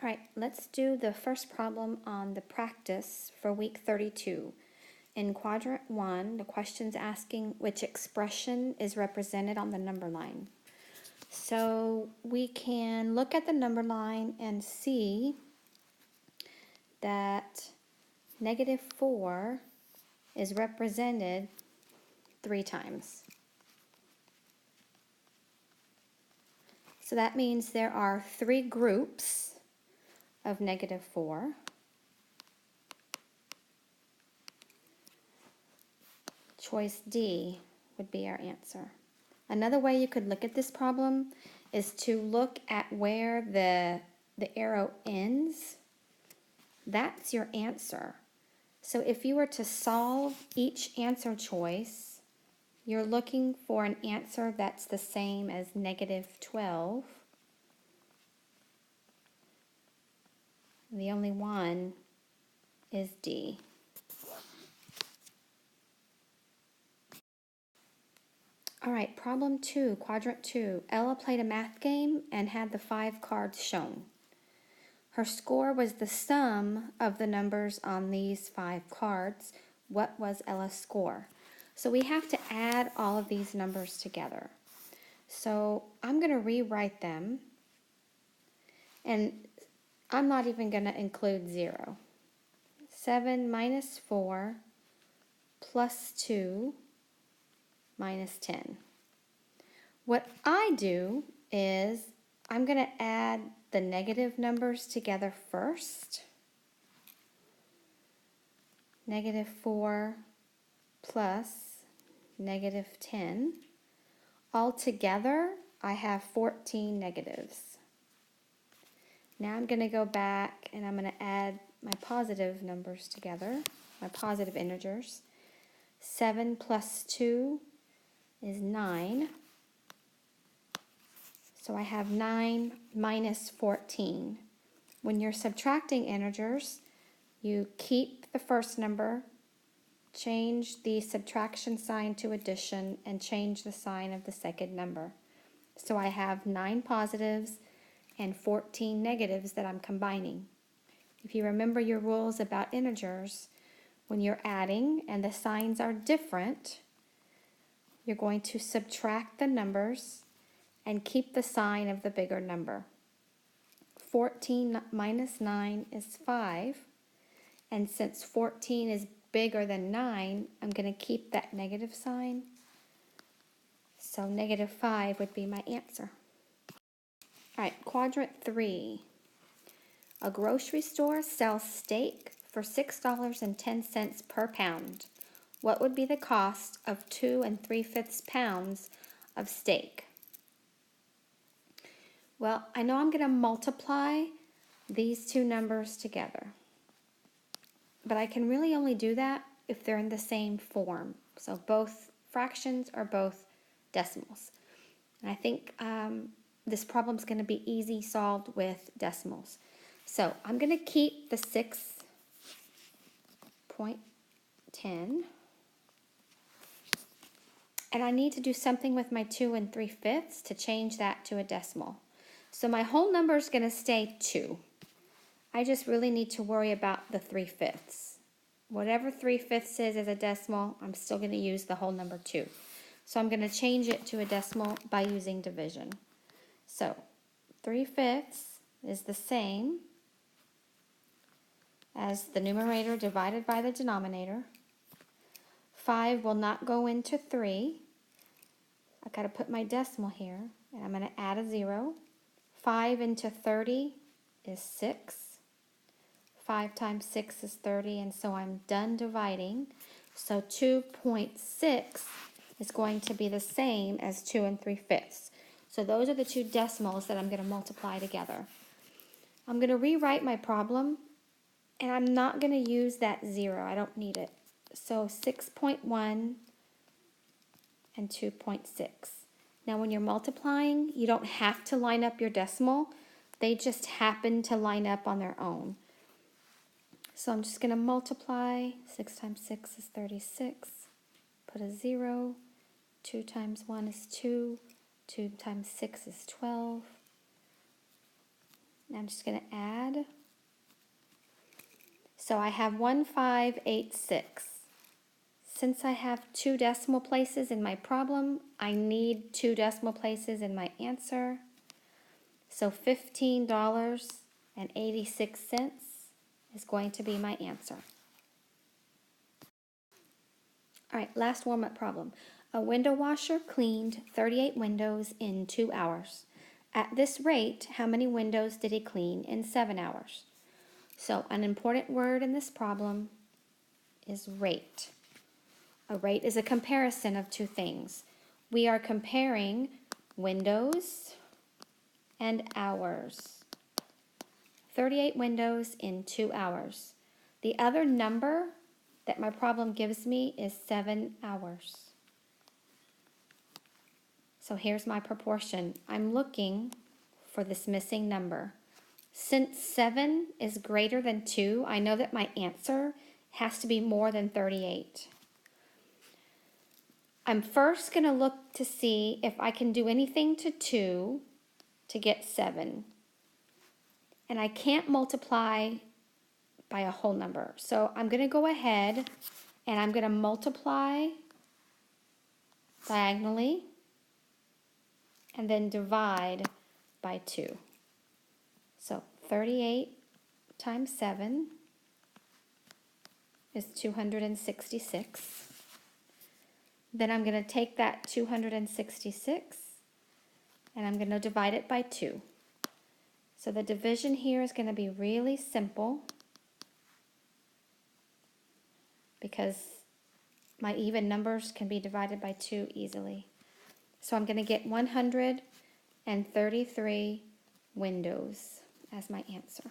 All right, let's do the first problem on the practice for week 32. In quadrant 1, the question's asking which expression is represented on the number line. So we can look at the number line and see that -4 is represented 3 times. So that means there are 3 groups of -4. Choice D would be our answer. Another way you could look at this problem is to look at where the arrow ends. That's your answer. So if you were to solve each answer choice, you're looking for an answer that's the same as -12. The only one is D. All right, problem 2, quadrant 2. Ella played a math game and had the 5 cards shown. Her score was the sum of the numbers on these 5 cards. What was Ella's score? So we have to add all of these numbers together. So I'm going to rewrite them, and I'm not even going to include 0. 7 minus 4 plus 2 minus 10. What I do is I'm going to add the negative numbers together first. -4 plus -10. Altogether, I have 14 negatives. Now I'm going to go back and I'm going to add my positive numbers together, my positive integers. 7 plus 2 is 9. So I have 9 minus 14. When you're subtracting integers, you keep the first number, change the subtraction sign to addition, and change the sign of the second number. So I have 9 positives and 14 negatives that I'm combining. If you remember your rules about integers, when you're adding and the signs are different, you're going to subtract the numbers and keep the sign of the bigger number. 14 minus 9 is 5, and since 14 is bigger than 9, I'm going to keep that negative sign. So -5 would be my answer. All right, quadrant 3. A grocery store sells steak for $6.10 per pound. What would be the cost of 2 3/5 pounds of steak? Well, I know I'm going to multiply these two numbers together, but I can really only do that if they're in the same form. So both fractions or both decimals. And I think this problem is going to be easy solved with decimals. So I'm going to keep the 6.10. And I need to do something with my 2 3/5 to change that to a decimal. So my whole number is going to stay 2. I just really need to worry about the 3/5. Whatever 3/5 is as a decimal, I'm still going to use the whole number 2. So I'm going to change it to a decimal by using division. So 3/5 is the same as the numerator divided by the denominator. 5 will not go into 3. I've got to put my decimal here, and I'm going to add a 0. 5 into 30 is 6. 5 times 6 is 30, and so I'm done dividing. So 2.6 is going to be the same as 2 3/5. So those are the two decimals that I'm going to multiply together. I'm going to rewrite my problem, and I'm not going to use that 0. I don't need it. So 6.1 and 2.6. Now when you're multiplying, you don't have to line up your decimal. They just happen to line up on their own. So I'm just going to multiply. 6 times 6 is 36. Put a 0. 2 times 1 is 2. 2 times 6 is 12. I'm just going to add. So I have 1586. Since I have 2 decimal places in my problem, I need 2 decimal places in my answer. So $15.86 is going to be my answer. All right, last warm-up problem. A window washer cleaned 38 windows in 2 hours. At this rate, how many windows did he clean in 7 hours? So an important word in this problem is rate. A rate is a comparison of 2 things. We are comparing windows and hours. 38 windows in 2 hours. The other number that my problem gives me is 7 hours. So here's my proportion. I'm looking for this missing number. Since 7 is greater than 2, I know that my answer has to be more than 38. I'm first going to look to see if I can do anything to 2 to get 7. And I can't multiply by a whole number. So I'm going to go ahead and I'm going to multiply diagonally and then divide by 2. So 38 times 7 is 266. Then I'm going to take that 266 and I'm going to divide it by 2. So the division here is going to be really simple because my even numbers can be divided by 2 easily. So I'm going to get 133 windows as my answer.